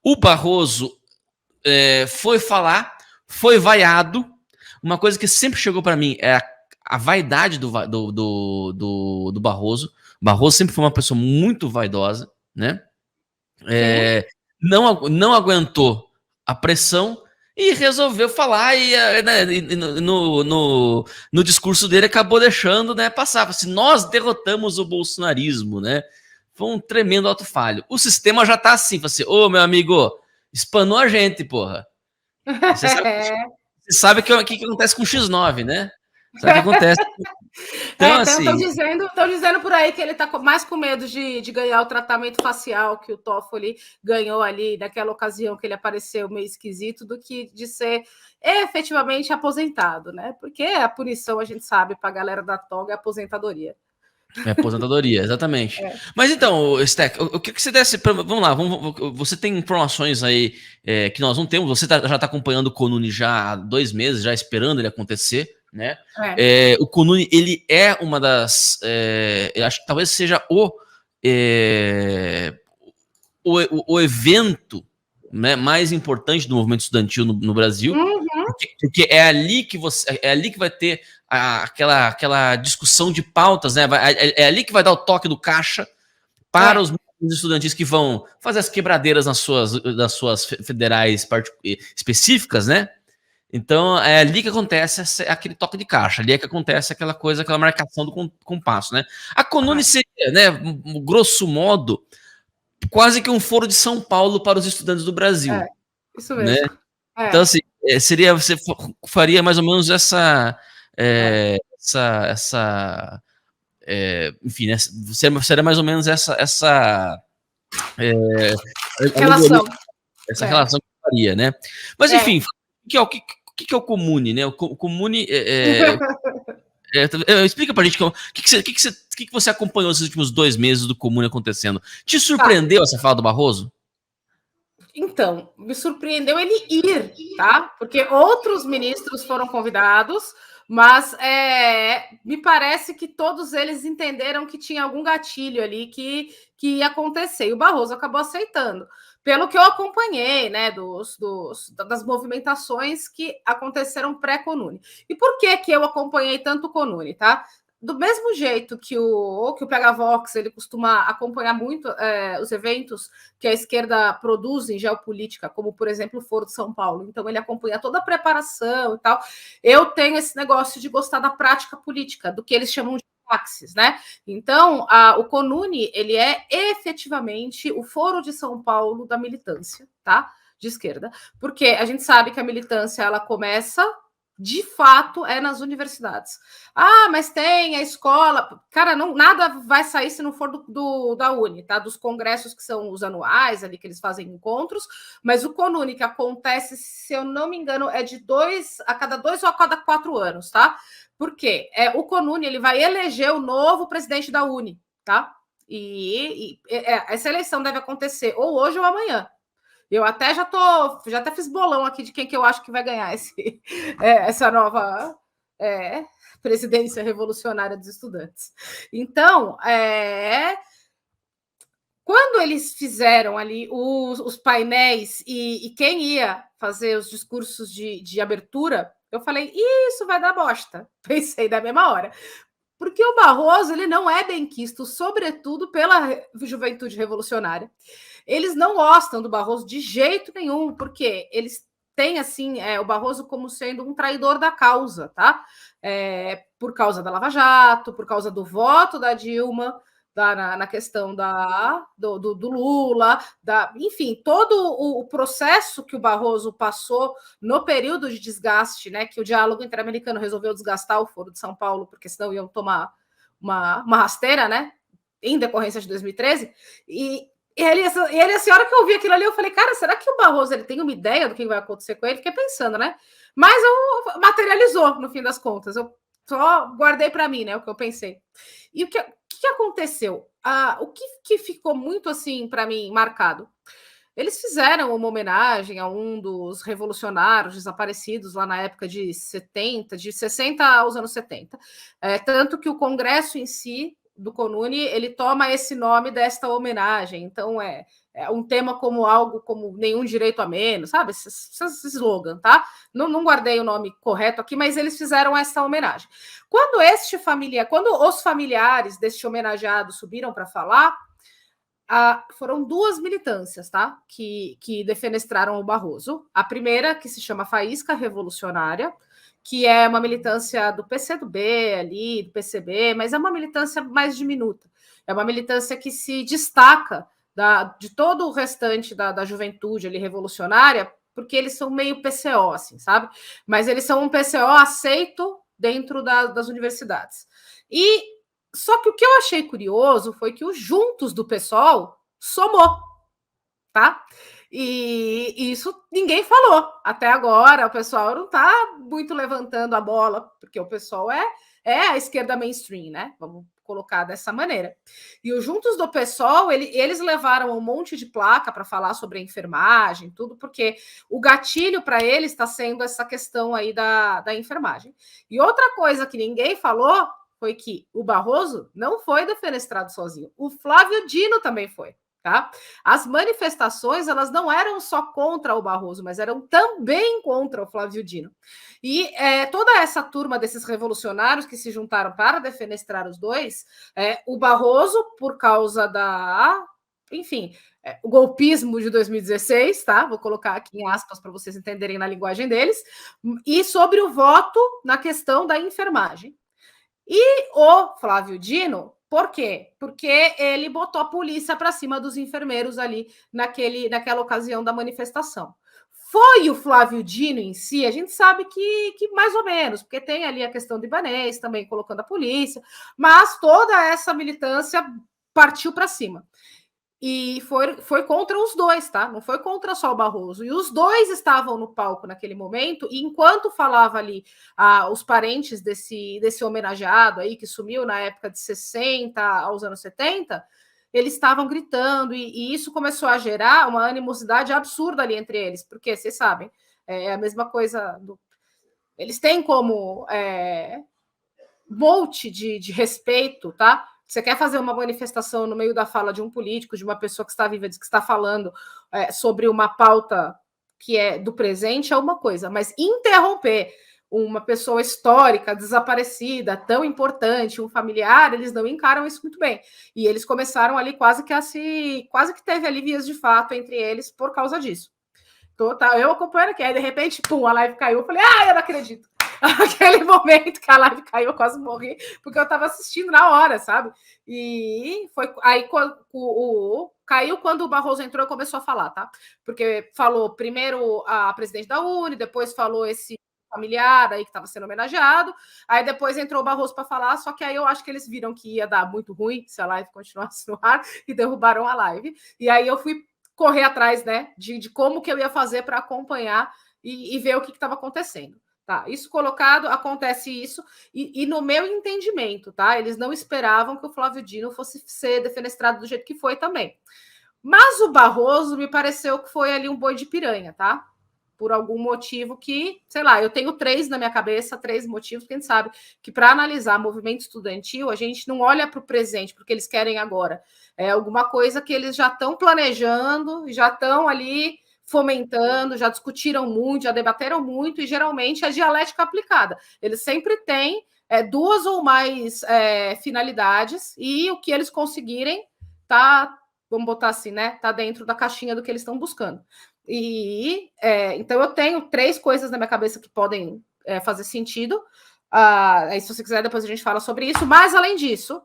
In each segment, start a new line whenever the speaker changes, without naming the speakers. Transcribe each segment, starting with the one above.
O Barroso foi falar, foi vaiado. Uma coisa que sempre chegou para mim é a vaidade do Barroso. O Barroso sempre foi uma pessoa muito vaidosa, né? Não aguentou a pressão e resolveu falar né, no discurso dele acabou deixando, né, passar. Assim, nós derrotamos o bolsonarismo, né? Foi um tremendo ato falho. O sistema já tá assim, assim, ô meu amigo, espanou a gente, porra. Você sabe o que acontece com o X9, né? Sabe o que acontece?
Então, assim... Estão dizendo por aí que ele está mais com medo de ganhar o tratamento facial que o Toffoli ganhou ali naquela ocasião que ele apareceu meio esquisito do que de ser efetivamente aposentado, né? Porque a punição, a gente sabe, para a galera da toga é aposentadoria.
É aposentadoria, exatamente. Mas então, Stack, o que você desse... Vamos lá, você tem informações aí que nós não temos, você já está acompanhando o Conuni já há 2 meses, já esperando ele acontecer, né? O Conuni, ele é uma das... eu acho que talvez seja o evento, né, mais importante do movimento estudantil no Brasil, porque é ali que vai ter aquela discussão de pautas, né? É ali que vai dar o toque do caixa para os estudantis que vão fazer as quebradeiras nas suas federais específicas, né? Então é ali que acontece aquele toque de caixa, ali é que acontece aquela marcação do compasso, né? A Conuni seria, né, grosso modo, quase que um foro de São Paulo para os estudantes do Brasil.
Isso mesmo.
Né? Então, assim, você faria mais ou menos enfim, né? Seria mais ou menos essa
relação.
Essa relação que eu faria, né? Mas, enfim, o que é o Comune, né? O Comune explica pra gente o que você acompanhou esses últimos 2 meses do Comune acontecendo. Te surpreendeu essa fala do Barroso?
Então, me surpreendeu ele ir, tá? Porque outros ministros foram convidados, mas me parece que todos eles entenderam que tinha algum gatilho ali que ia acontecer. E o Barroso acabou aceitando. Pelo que eu acompanhei, né, das movimentações que aconteceram pré-Conune. E por que eu acompanhei tanto o Conune, tá? Do mesmo jeito que o PHVox ele costuma acompanhar muito os eventos que a esquerda produz em geopolítica, como, por exemplo, o Foro de São Paulo. Então, ele acompanha toda a preparação e tal. Eu tenho esse negócio de gostar da prática política, do que eles chamam de praxis, né? Então, o Conuni, ele é efetivamente o Foro de São Paulo da militância, tá? De esquerda. Porque a gente sabe que a militância, ela começa... de fato, nas universidades. Mas tem a escola... Cara, nada vai sair se não for da Uni, tá? Dos congressos que são os anuais, ali que eles fazem encontros, mas o Conuni, que acontece, se eu não me engano, é de a cada 2 ou a cada 4 anos, tá? Por quê? O Conuni, ele vai eleger o novo presidente da Uni, tá? E essa eleição deve acontecer ou hoje ou amanhã. Eu até já até fiz bolão aqui de quem que eu acho que vai ganhar essa nova presidência revolucionária dos estudantes. Então, quando eles fizeram ali os painéis e quem ia fazer os discursos de abertura, eu falei, isso vai dar bosta. Pensei da mesma hora. Porque o Barroso ele não é benquisto, sobretudo pela juventude revolucionária. Eles não gostam do Barroso de jeito nenhum, porque eles têm assim o Barroso como sendo um traidor da causa, tá? Por causa da Lava Jato, por causa do voto da Dilma, na questão do Lula, enfim, todo o processo que o Barroso passou no período de desgaste, né? Que o diálogo interamericano resolveu desgastar o Foro de São Paulo, porque senão iam tomar uma rasteira, né? Em decorrência de 2013, e ele, assim, a hora que eu vi aquilo ali, eu falei, cara, será que o Barroso ele tem uma ideia do que vai acontecer com ele? Fiquei pensando, né? Mas materializou, no fim das contas. Eu só guardei para mim, né? O que eu pensei. E o que aconteceu? O que ficou muito, assim, para mim, marcado? Eles fizeram uma homenagem a um dos revolucionários desaparecidos lá na época de 60 aos anos 70. Tanto que o Congresso em si do CONUNE, ele toma esse nome desta homenagem. Então, é um tema como algo como nenhum direito a menos, sabe? Esse slogan, tá? Não guardei o nome correto aqui, mas eles fizeram essa homenagem. Quando os familiares deste homenageado subiram para falar, foram duas militâncias, tá? Que defenestraram o Barroso. A primeira, que se chama Faísca Revolucionária, que é uma militância do PCdoB ali, do PCB, mas é uma militância mais diminuta. É uma militância que se destaca de todo o restante da juventude ali revolucionária, porque eles são meio PCO, assim, sabe? Mas eles são um PCO aceito dentro das universidades. Só que o que eu achei curioso foi que o Juntos do PSOL somou, tá? E isso ninguém falou. Até agora, o pessoal não está muito levantando a bola, porque o pessoal é a esquerda mainstream, né? Vamos colocar dessa maneira. E o Juntos do PSOL, eles levaram um monte de placa para falar sobre a enfermagem, tudo, porque o gatilho para eles está sendo essa questão aí da enfermagem. E outra coisa que ninguém falou foi que o Barroso não foi defenestrado sozinho. O Flávio Dino também foi. Tá? As manifestações, elas não eram só contra o Barroso, mas eram também contra o Flávio Dino. E toda essa turma desses revolucionários que se juntaram para defenestrar os dois, o Barroso, por causa o golpismo de 2016, tá? Vou colocar aqui em aspas para vocês entenderem na linguagem deles, e sobre o voto na questão da enfermagem. E o Flávio Dino, por quê? Porque ele botou a polícia para cima dos enfermeiros ali naquela ocasião da manifestação. Foi o Flávio Dino em si? A gente sabe que mais ou menos, porque tem ali a questão do Ibanez também colocando a polícia, mas toda essa militância partiu para cima. E foi contra os dois, tá? Não foi contra só o Barroso. E os dois estavam no palco naquele momento, e enquanto falava ali os parentes desse homenageado aí, que sumiu na época de 60 aos anos 70, eles estavam gritando, e isso começou a gerar uma animosidade absurda ali entre eles, porque, vocês sabem, é a mesma coisa. Eles têm como monte de respeito, tá? Você quer fazer uma manifestação no meio da fala de um político, de uma pessoa que está viva, que está falando sobre uma pauta que é do presente, é uma coisa, mas interromper uma pessoa histórica, desaparecida, tão importante, um familiar, eles não encaram isso muito bem. E eles começaram ali quase que teve ali vias de fato entre eles por causa disso. Eu acompanhando aqui, aí de repente, pum, a live caiu, eu falei, eu não acredito. Aquele momento que a live caiu, eu quase morri, porque eu estava assistindo na hora, sabe? E foi aí caiu quando o Barroso entrou e começou a falar, tá? Porque falou primeiro a presidente da Uni, depois falou esse familiar aí que estava sendo homenageado, aí depois entrou o Barroso para falar, só que aí eu acho que eles viram que ia dar muito ruim se a live continuasse no ar e derrubaram a live. E aí eu fui correr atrás, né, de como que eu ia fazer para acompanhar e ver o que estava acontecendo. Tá, isso colocado, acontece isso, e no meu entendimento, tá? Eles não esperavam que o Flávio Dino fosse ser defenestrado do jeito que foi também. Mas o Barroso me pareceu que foi ali um boi de piranha, tá? Por algum motivo que, sei lá, eu tenho 3 na minha cabeça, 3 motivos, quem sabe, que para analisar movimento estudantil, a gente não olha para o presente, porque eles querem agora. É alguma coisa que eles já estão planejando, já estão ali fomentando, já discutiram muito, já debateram muito, e geralmente é dialética aplicada. Eles sempre têm 2 ou mais finalidades, e o que eles conseguirem tá, vamos botar assim, né? Tá dentro da caixinha do que eles estão buscando. Então eu tenho 3 coisas na minha cabeça que podem fazer sentido. Aí, se você quiser, depois a gente fala sobre isso. Mas, além disso,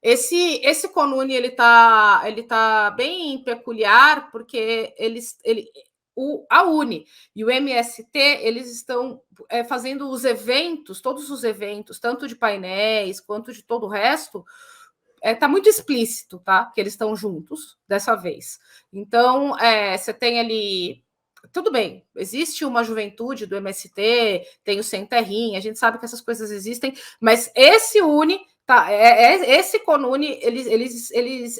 esse CONUNE ele tá bem peculiar, porque a Uni e o MST eles estão fazendo todos os eventos, tanto de painéis quanto de todo o resto. Está muito explícito, tá? Que eles estão juntos dessa vez. Então, você tem ali. Tudo bem, existe uma juventude do MST, tem o Sem Terrinha, a gente sabe que essas coisas existem, mas esse Uni. Tá, esse CONUNE, eles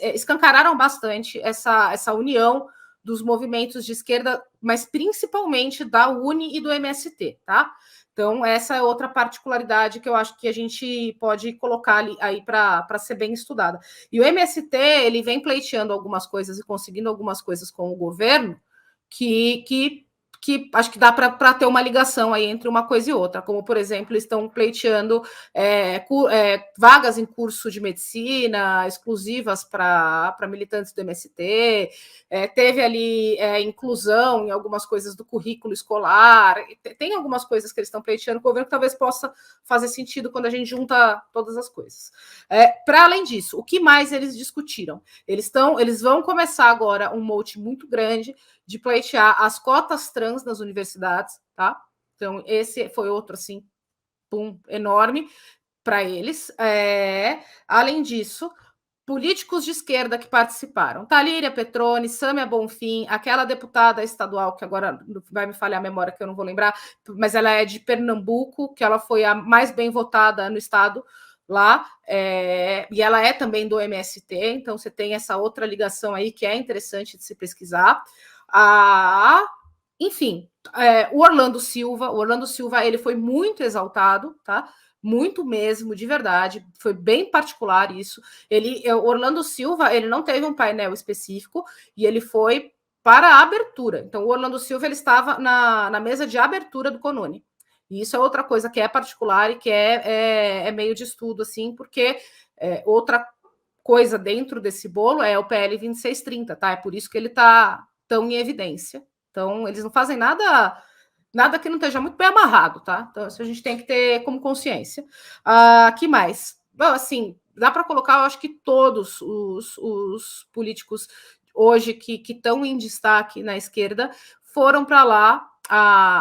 escancararam bastante essa união dos movimentos de esquerda, mas principalmente da Uni e do MST, tá? Então, essa é outra particularidade que eu acho que a gente pode colocar ali, aí para ser bem estudada. E o MST, ele vem pleiteando algumas coisas e conseguindo algumas coisas com o governo que acho que dá para ter uma ligação aí entre uma coisa e outra, como, por exemplo, estão pleiteando vagas em curso de medicina exclusivas para militantes do MST, teve ali inclusão em algumas coisas do currículo escolar, tem algumas coisas que eles estão pleiteando com o governo que talvez possa fazer sentido quando a gente junta todas as coisas. Para além disso, o que mais eles discutiram? Eles vão começar agora um monte muito grande de pleitear as cotas trans nas universidades, tá? Então, esse foi outro, assim, enorme para eles. Além disso, políticos de esquerda que participaram. Talíria Petroni, Sâmia Bonfim, aquela deputada estadual, que agora vai me falhar a memória, que eu não vou lembrar, mas ela é de Pernambuco, que ela foi a mais bem votada no estado lá, e ela é também do MST, então você tem essa outra ligação aí que é interessante de se pesquisar. Enfim, o Orlando Silva, ele foi muito exaltado, tá? Muito mesmo, de verdade, foi bem particular isso. Orlando Silva, ele não teve um painel específico e ele foi para a abertura. Então, o Orlando Silva, ele estava na mesa de abertura do CONUNE. E isso é outra coisa que é particular e que é meio de estudo, assim, porque outra coisa dentro desse bolo é o PL 2630, tá? É por isso que ele está tão em evidência. Então, eles não fazem nada que não esteja muito bem amarrado, tá? Então, isso a gente tem que ter como consciência. Que mais? Bom, assim, dá para colocar, eu acho que todos os políticos hoje que estão em destaque na esquerda foram para lá.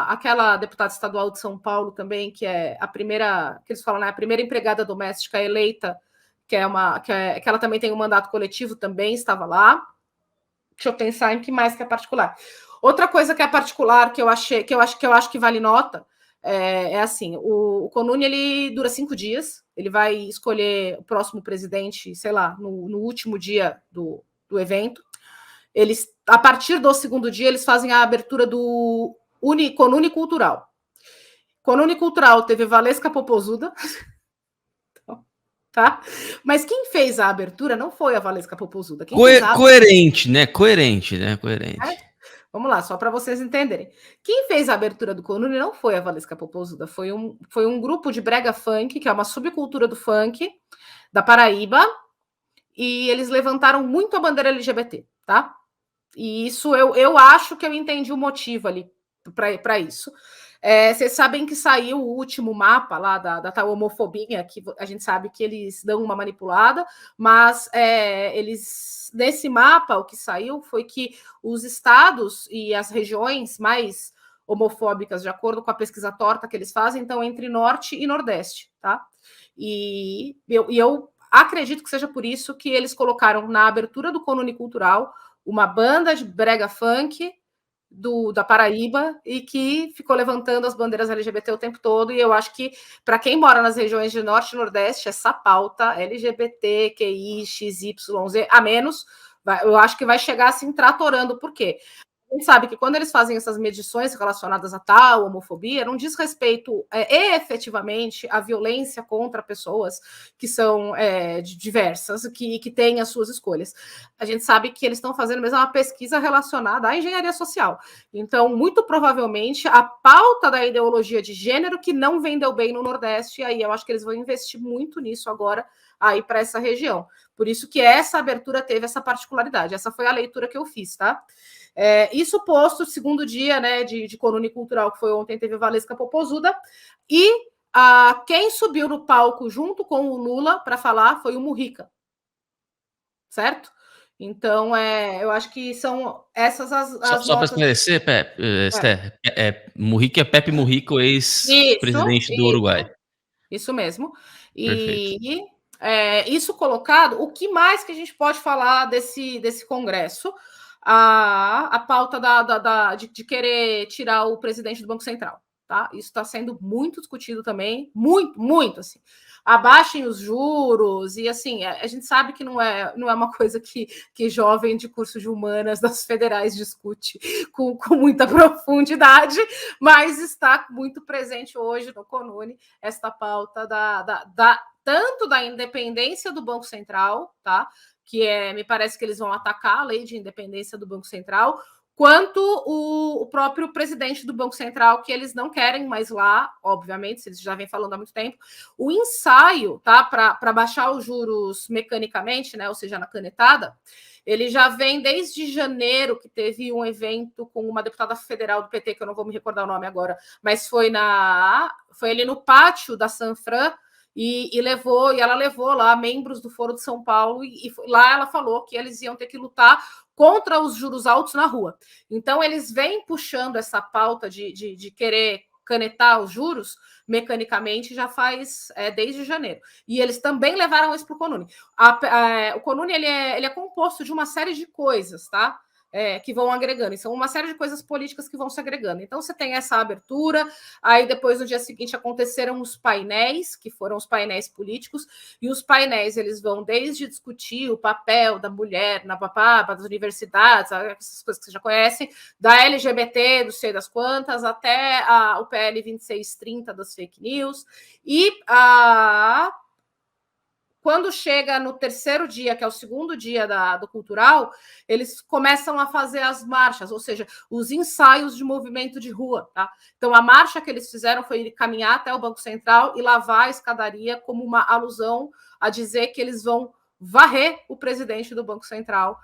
Aquela deputada estadual de São Paulo também, que é a primeira, que eles falam, né, a primeira empregada doméstica eleita, que ela também tem um mandato coletivo, também estava lá. Deixa eu pensar em que mais que é particular. Outra coisa que é particular, que eu acho que vale nota, assim, o CONUNE, ele dura 5 dias, ele vai escolher o próximo presidente, sei lá, no último dia do evento. Eles, a partir do segundo dia, eles fazem a abertura do CONUNE Cultural. CONUNE Cultural teve Valesca Popozuda, tá? Mas quem fez a abertura não foi a Valesca Popozuda.
Coerente, né? Coerente.
Vamos lá, só para vocês entenderem. Quem fez a abertura do CONUNE não foi a Valesca Popozuda, foi um grupo de brega funk, que é uma subcultura do funk, da Paraíba, e eles levantaram muito a bandeira LGBT, tá? E isso eu acho que eu entendi o motivo ali para isso. Vocês sabem que saiu o último mapa lá da tal homofobia, que a gente sabe que eles dão uma manipulada, mas nesse mapa, o que saiu foi que os estados e as regiões mais homofóbicas, de acordo com a pesquisa torta que eles fazem, estão entre norte e nordeste, tá? E eu acredito que seja por isso que eles colocaram na abertura do CONUNE Cultural uma banda de brega funk da Paraíba e que ficou levantando as bandeiras LGBT o tempo todo. E eu acho que, para quem mora nas regiões de Norte e Nordeste, essa pauta LGBT, QI, XYZ, a menos, eu acho que vai chegar assim tratorando. Por quê? A gente sabe que quando eles fazem essas medições relacionadas a tal homofobia, não diz respeito efetivamente à violência contra pessoas que são diversas, que têm as suas escolhas. A gente sabe que eles estão fazendo mesmo uma pesquisa relacionada à engenharia social. Então, muito provavelmente, a pauta da ideologia de gênero que não vendeu bem no Nordeste, e aí eu acho que eles vão investir muito nisso agora, aí para essa região. Por isso que essa abertura teve essa particularidade. Essa foi a leitura que eu fiz, tá? Isso posto, segundo dia, né, de CONUNE Cultural, que foi ontem, teve Valesca Popozuda, e quem subiu no palco junto com o Lula para falar foi o Mujica, certo? Então, eu acho que são essas as
só para esclarecer, Esther, Mujica é Pepe Mujica, o ex-presidente do Uruguai.
Isso mesmo.
E
isso colocado, o que mais que a gente pode falar desse congresso? A pauta de querer tirar o presidente do Banco Central, tá? Isso está sendo muito discutido também, muito, assim. Abaixem os juros, e assim, a gente sabe que não é uma coisa que jovem de curso de humanas das federais discute com muita profundidade, mas está muito presente hoje no CONUNE esta pauta tanto da independência do Banco Central, tá? Que me parece que eles vão atacar a lei de independência do Banco Central, quanto o próprio presidente do Banco Central, que eles não querem mais lá, obviamente, eles já vêm falando há muito tempo, o ensaio, tá, para baixar os juros mecanicamente, né, ou seja, na canetada, ele já vem desde janeiro, que teve um evento com uma deputada federal do PT, que eu não vou me recordar o nome agora, mas foi ali no pátio da Sanfran, e ela levou lá membros do Foro de São Paulo, e lá ela falou que eles iam ter que lutar contra os juros altos na rua. Então, eles vêm puxando essa pauta de querer canetar os juros mecanicamente já faz desde janeiro. E eles também levaram isso para o CONUNE. O CONUNE ele é composto de uma série de coisas, tá? Que vão agregando. São uma série de coisas políticas que vão se agregando. Então, você tem essa abertura, aí depois, no dia seguinte, aconteceram os painéis, que foram os painéis políticos, e os painéis, eles vão desde discutir o papel da mulher na das universidades, essas coisas que você já conhece, da LGBT, não sei das quantas, até o PL 2630 das fake news, e quando chega no terceiro dia, que é o segundo dia do cultural, eles começam a fazer as marchas, ou seja, os ensaios de movimento de rua. Tá? Então, a marcha que eles fizeram foi caminhar até o Banco Central e lavar a escadaria como uma alusão a dizer que eles vão varrer o presidente do Banco Central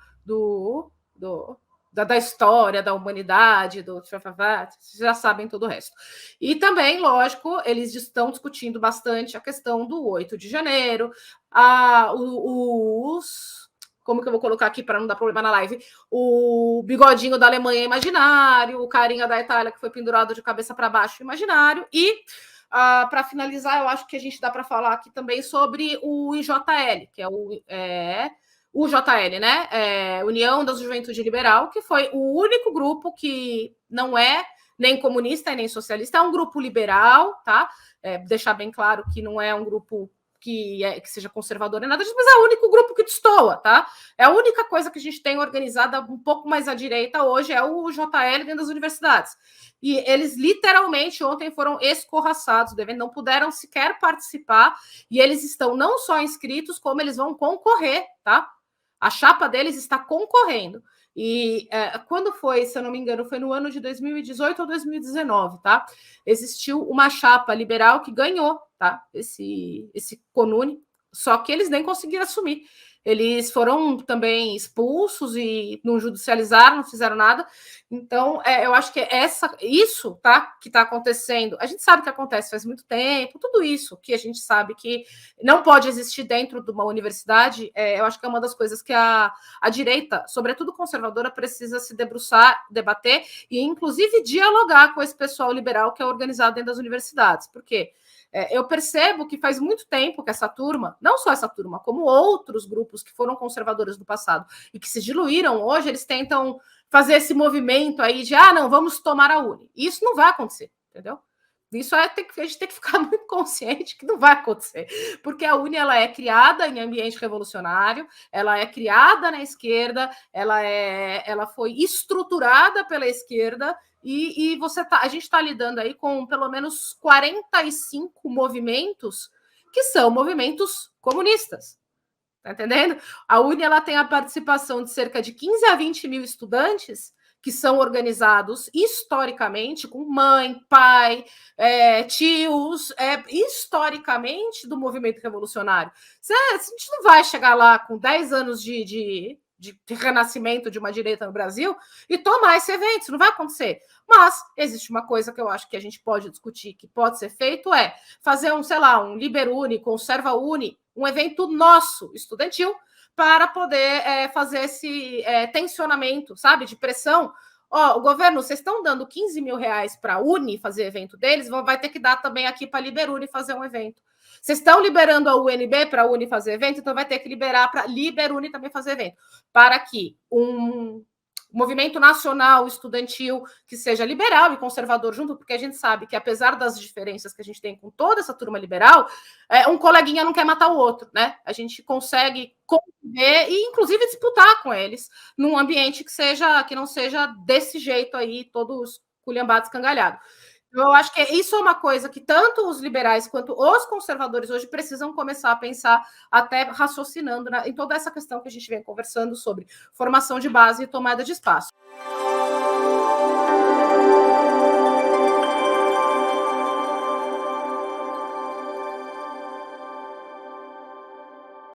da história, da humanidade, vocês já sabem todo o resto. E também, lógico, eles estão discutindo bastante a questão do 8 de janeiro, como que eu vou colocar aqui para não dar problema na live? O bigodinho da Alemanha imaginário, o carinha da Itália que foi pendurado de cabeça para baixo imaginário, e para finalizar, eu acho que a gente dá para falar aqui também sobre o IJL, que é o JL, né? União da Juventude Liberal, que foi o único grupo que não é nem comunista e nem socialista, é um grupo liberal, tá? Deixar bem claro que não é um grupo que seja conservador nem nada disso, mas é o único grupo que destoa, tá? É a única coisa que a gente tem organizada um pouco mais à direita hoje, é o JL dentro das universidades. E eles literalmente ontem foram escorraçados, não puderam sequer participar, e eles estão não só inscritos, como eles vão concorrer, tá? A chapa deles está concorrendo. E quando foi, se eu não me engano, foi no ano de 2018 ou 2019, tá? Existiu uma chapa liberal que ganhou, tá? Esse CONUNE, só que eles nem conseguiram assumir. Eles foram também expulsos e não judicializaram, não fizeram nada. Então, eu acho que isso, tá, que está acontecendo, a gente sabe que acontece faz muito tempo, tudo isso que a gente sabe que não pode existir dentro de uma universidade, eu acho que é uma das coisas que a direita, sobretudo conservadora, precisa se debruçar, debater e, inclusive, dialogar com esse pessoal liberal que é organizado dentro das universidades. Por quê? Eu percebo que faz muito tempo que essa turma, não só essa turma, como outros grupos que foram conservadores do passado e que se diluíram hoje, eles tentam fazer esse movimento aí de, não, vamos tomar a Uni. Isso não vai acontecer, entendeu? Isso a gente tem que ficar muito consciente que não vai acontecer, porque a Uni ela é criada em ambiente revolucionário, ela é criada na esquerda, ela foi estruturada pela esquerda, e a gente está lidando aí com pelo menos 45 movimentos que são movimentos comunistas. Tá entendendo? A Uni ela tem a participação de cerca de 15 a 20 mil estudantes que são organizados historicamente com mãe, pai, tios, historicamente do movimento revolucionário. A gente não vai chegar lá com 10 anos de renascimento de uma direita no Brasil e tomar esse evento, isso não vai acontecer. Mas existe uma coisa que eu acho que a gente pode discutir, que pode ser feito, fazer um Liberuni, Conserva Uni, um evento nosso, estudantil, para poder fazer esse tensionamento, sabe, de pressão. O governo, vocês estão dando 15 mil reais para a Uni fazer evento deles, vai ter que dar também aqui para a Liberuni fazer um evento. Vocês estão liberando a UNB para a Uni fazer evento, então vai ter que liberar para a Liberuni também fazer evento. Para que movimento nacional estudantil que seja liberal e conservador junto, porque a gente sabe que, apesar das diferenças que a gente tem com toda essa turma liberal, um coleguinha não quer matar o outro, né? A gente consegue conviver e, inclusive, disputar com eles num ambiente que não seja desse jeito aí, todos culhambados, escangalhados. Eu acho que isso é uma coisa que tanto os liberais quanto os conservadores hoje precisam começar a pensar, até raciocinando em toda essa questão que a gente vem conversando sobre formação de base e tomada de espaço.